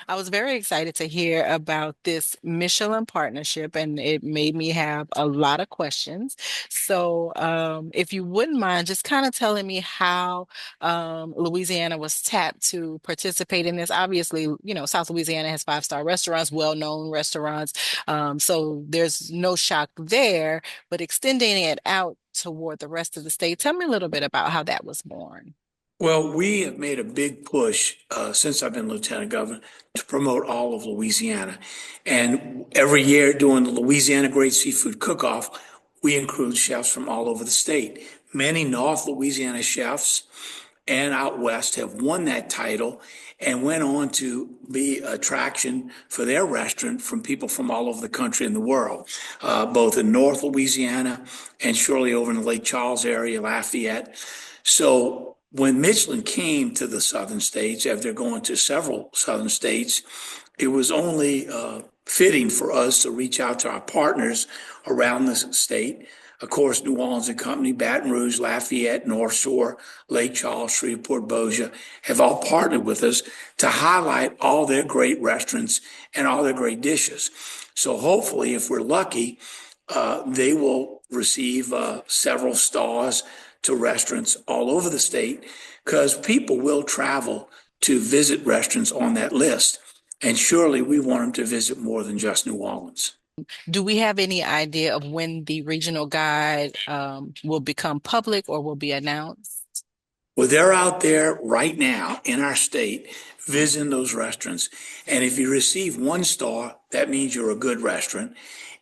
I was very excited to hear about this Michelin partnership, and it made me have a lot of questions. So, if you wouldn't mind just kind of telling me how Louisiana was tapped to participate in this. Obviously, South Louisiana has five-star restaurants, well-known restaurants. So there's no shock there, but extending it out toward the rest of the state, tell me a little bit about how that was born. Well, we have made a big push since I've been lieutenant governor to promote all of Louisiana. And every year during the Louisiana Great Seafood Cook-Off, we include chefs from all over the state. Many North Louisiana chefs and out west have won that title and went on to be attraction for their restaurant from people from all over the country and the world, both in North Louisiana and surely over in the Lake Charles area, Lafayette. So when Michelin came to the southern states, after going to several southern states, it was only fitting for us to reach out to our partners around the state. Of course, New Orleans and Company, Baton Rouge, Lafayette, North Shore, Lake Charles, Shreveport, Bossier have all partnered with us to highlight all their great restaurants and all their great dishes. So hopefully, if we're lucky, they will receive several stars to restaurants all over the state because people will travel to visit restaurants on that list. And surely we want them to visit more than just New Orleans. Do we have any idea of when the regional guide will become public or will be announced? Well, they're out there right now in our state visiting those restaurants. And if you receive one star, that means you're a good restaurant.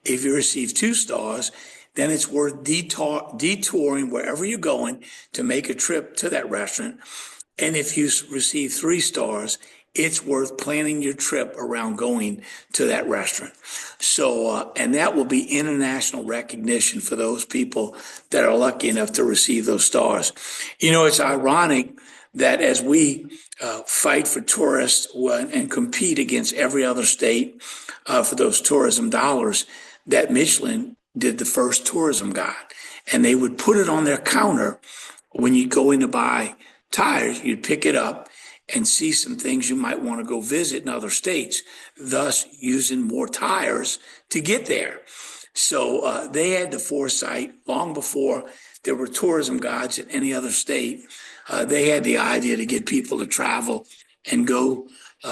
If you receive two stars, then it's worth detouring wherever you're going to make a trip to that restaurant. And if you receive three stars, it's worth planning your trip around going to that restaurant. So, and that will be international recognition for those people that are lucky enough to receive those stars. You know, it's ironic that as we fight for tourists and compete against every other state for those tourism dollars, that Michelin did the first tourism guide. And they would put it on their counter when you go in to buy tires, you'd pick it up and see some things you might want to go visit in other states, thus using more tires to get there. So they had the foresight long before there were tourism guides in any other state. They had the idea to get people to travel and go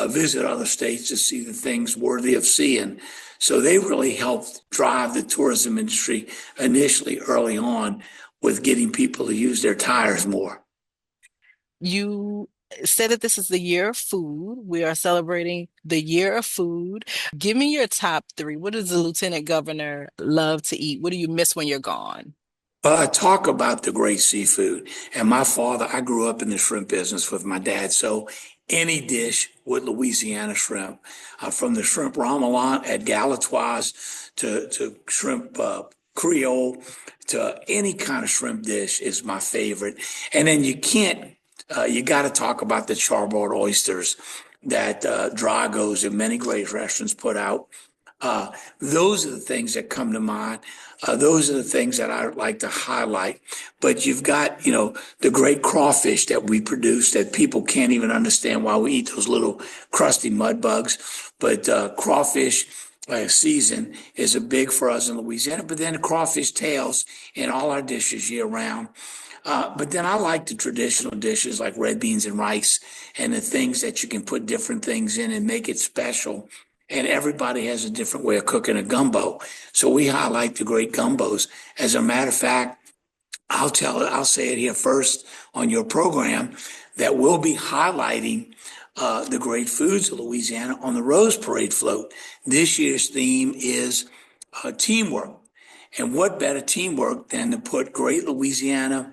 visit other states to see the things worthy of seeing. So they really helped drive the tourism industry initially early on with getting people to use their tires more. You said that this is the year of food. We are celebrating the year of food. Give me your top three. What does the lieutenant governor love to eat? What do you miss when you're gone? Well, I talk about the great seafood. And my father, I grew up in the shrimp business with my dad. So any dish with Louisiana shrimp, from the shrimp remoulade at Galatoire's to shrimp Creole to any kind of shrimp dish is my favorite. And then you got to talk about the charboiled oysters that Drago's and many great restaurants put out. Those are the things that come to mind. Those are the things that I like to highlight. But you've got, the great crawfish that we produce that people can't even understand why we eat those little crusty mud bugs. But crawfish season is a big for us in Louisiana. But then the crawfish tails in all our dishes year round. But then I like the traditional dishes like red beans and rice and the things that you can put different things in and make it special. And everybody has a different way of cooking a gumbo. So we highlight the great gumbos. As a matter of fact, I'll say it here first on your program that we'll be highlighting the great foods of Louisiana on the Rose Parade float. This year's theme is teamwork. And what better teamwork than to put great Louisiana,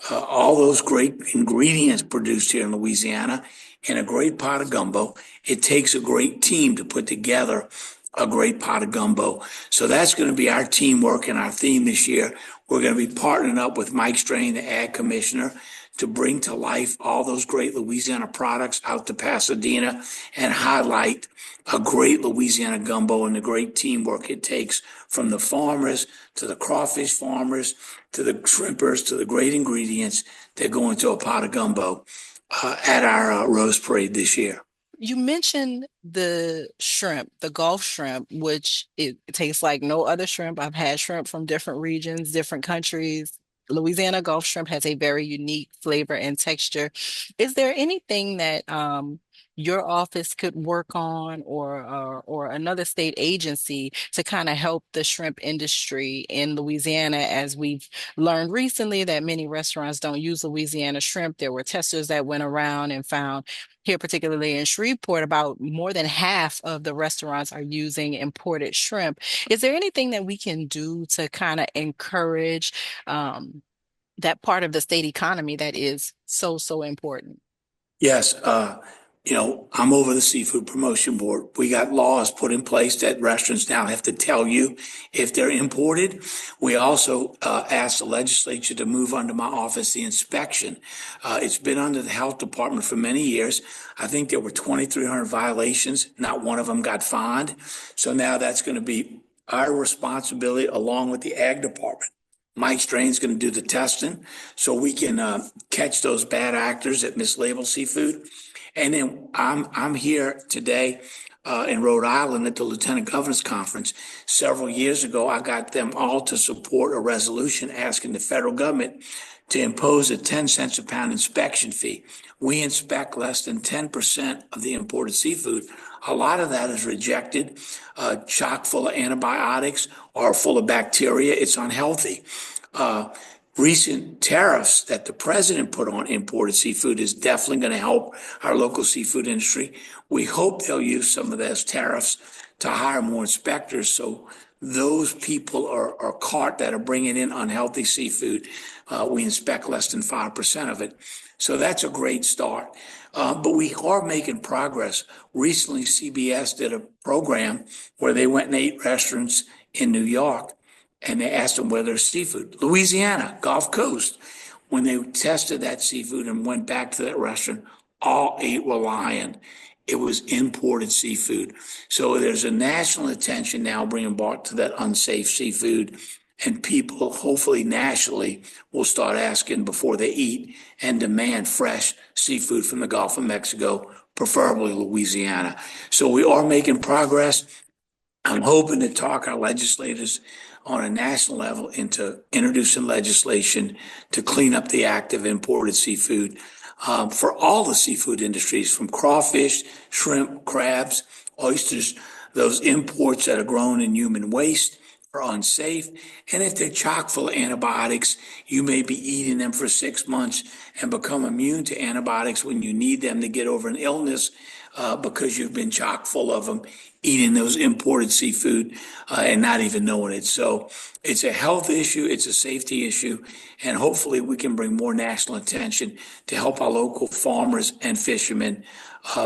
all those great ingredients produced here in Louisiana in a great pot of gumbo. It takes a great team to put together a great pot of gumbo. So that's going to be our teamwork and our theme this year. We're going to be partnering up with Mike Strain, the Ag Commissioner, to bring to life all those great Louisiana products out to Pasadena and highlight a great Louisiana gumbo and the great teamwork it takes from the farmers to the crawfish farmers to the shrimpers to the great ingredients that go into a pot of gumbo at our Rose Parade this year. You mentioned the shrimp, the Gulf shrimp, which it tastes like no other shrimp. I've had shrimp from different regions, different countries. Louisiana Gulf shrimp has a very unique flavor and texture. Is there anything that your office could work on, or another state agency to kind of help the shrimp industry in Louisiana, as we've learned recently that many restaurants don't use Louisiana shrimp? There were testers that went around and found here, particularly in Shreveport, about more than half of the restaurants are using imported shrimp. Is there anything that we can do to kind of encourage that part of the state economy that is so, so important? Yes, I'm over the Seafood Promotion Board. We got laws put in place that restaurants now have to tell you if they're imported. We also asked the legislature to move under my office the inspection. It's been under the health department for many years. I think there were 2,300 violations. Not one of them got fined. So now that's going to be our responsibility along with the ag department. Mike Strain's going to do the testing so we can catch those bad actors that mislabel seafood. And then I'm here today in Rhode Island at the Lieutenant Governor's Conference. Several years ago, I got them all to support a resolution asking the federal government to impose a 10 cents a pound inspection fee. We inspect less than 10% of the imported seafood. A lot of that is rejected, chock full of antibiotics or full of bacteria. It's unhealthy. Uh, Recent tariffs that the president put on imported seafood is definitely going to help our local seafood industry. We hope they'll use some of those tariffs to hire more inspectors so those people are caught that are bringing in unhealthy seafood. We inspect less than 5% of it. So that's a great start. But we are making progress. Recently, CBS did a program where they went and ate restaurants in New York and they asked them where there's seafood. Louisiana, Gulf Coast. When they tested that seafood and went back to that restaurant, all eight were lying. It was imported seafood. So there's a national attention now being brought to that unsafe seafood. And people, hopefully nationally, will start asking before they eat and demand fresh seafood from the Gulf of Mexico, preferably Louisiana. So we are making progress. I'm hoping to talk our legislators on a national level into introducing legislation to clean up the act of imported seafood for all the seafood industries, from crawfish, shrimp, crabs, oysters. Those imports that are grown in human waste are unsafe. And if they're chock full of antibiotics, you may be eating them for 6 months and become immune to antibiotics when you need them to get over an illness because you've been chock full of them eating those imported seafood and not even knowing it. So it's a health issue, it's a safety issue, and hopefully we can bring more national attention to help our local farmers and fishermen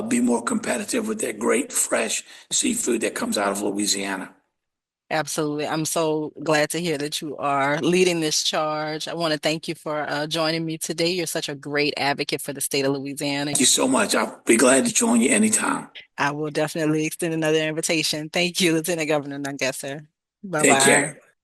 be more competitive with that great fresh seafood that comes out of Louisiana. Absolutely. I'm so glad to hear that you are leading this charge. I want to thank you for joining me today. You're such a great advocate for the state of Louisiana. Thank you so much. I'll be glad to join you anytime. I will definitely extend another invitation. Thank you, Lieutenant Governor Nungesser. Take Bye-bye. care.